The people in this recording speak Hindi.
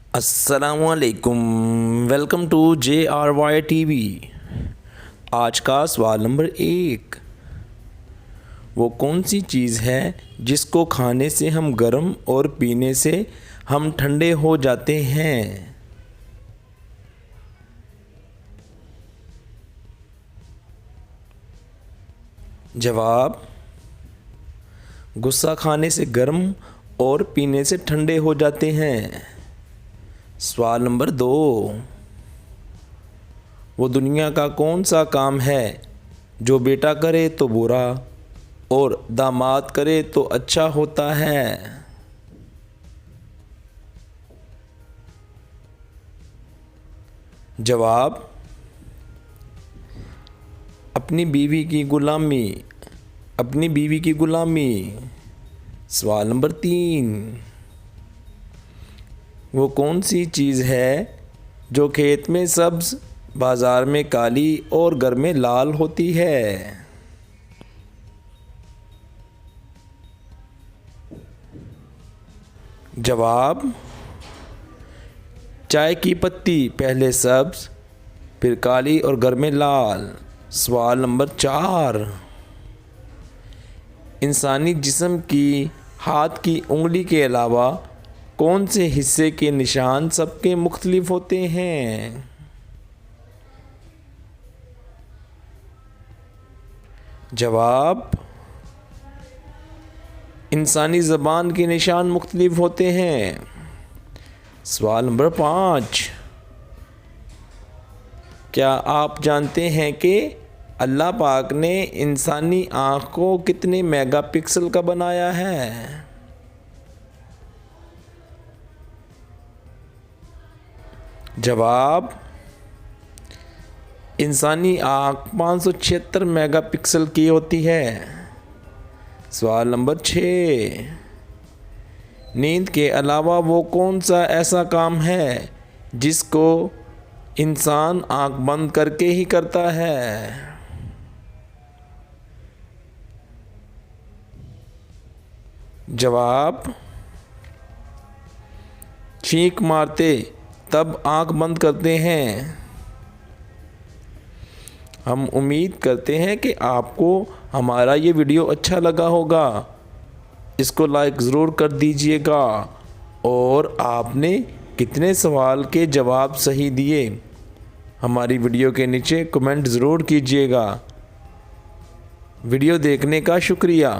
अस्सलामुअलैकुम। Welcome to JRY TV। आज का सवाल नंबर 1, वो कौन सी चीज़ है जिसको खाने से हम गर्म और पीने से हम ठंडे हो जाते हैं? जवाब, गुस्सा खाने से गर्म और पीने से ठंडे हो जाते हैं। सवाल नंबर 2, वो दुनिया का कौन सा काम है जो बेटा करे तो बुरा और दामाद करे तो अच्छा होता है? जवाब, अपनी बीवी की गुलामी। अपनी बीवी की गुलामी। सवाल नंबर 3, वो कौन सी चीज़ है जो खेत में सब्ज़, बाज़ार में काली और घर में लाल होती है? जवाब, चाय की पत्ती पहले सब्ज़ फिर काली और घर में लाल। सवाल नंबर 4, इंसानी जिस्म की हाथ की उंगली के अलावा कौन से हिस्से के निशान सबके मुख्तलिफ होते हैं? जवाब, इंसानी ज़बान के निशान मुख्तलिफ होते हैं। सवाल नंबर 5, क्या आप जानते हैं कि अल्लाह पाक ने इंसानी आँख को कितने मेगापिक्सल का बनाया है? जवाब, इंसानी आँख 576 मेगापिक्सल की होती है। सवाल नंबर 6, नींद के अलावा वो कौन सा ऐसा काम है जिसको इंसान आँख बंद करके ही करता है? जवाब, छींक मारते तब आँख बंद करते हैं। हम उम्मीद करते हैं कि आपको हमारा ये वीडियो अच्छा लगा होगा। इसको लाइक ज़रूर कर दीजिएगा और आपने कितने सवाल के जवाब सही दिए हमारी वीडियो के नीचे कमेंट ज़रूर कीजिएगा। वीडियो देखने का शुक्रिया।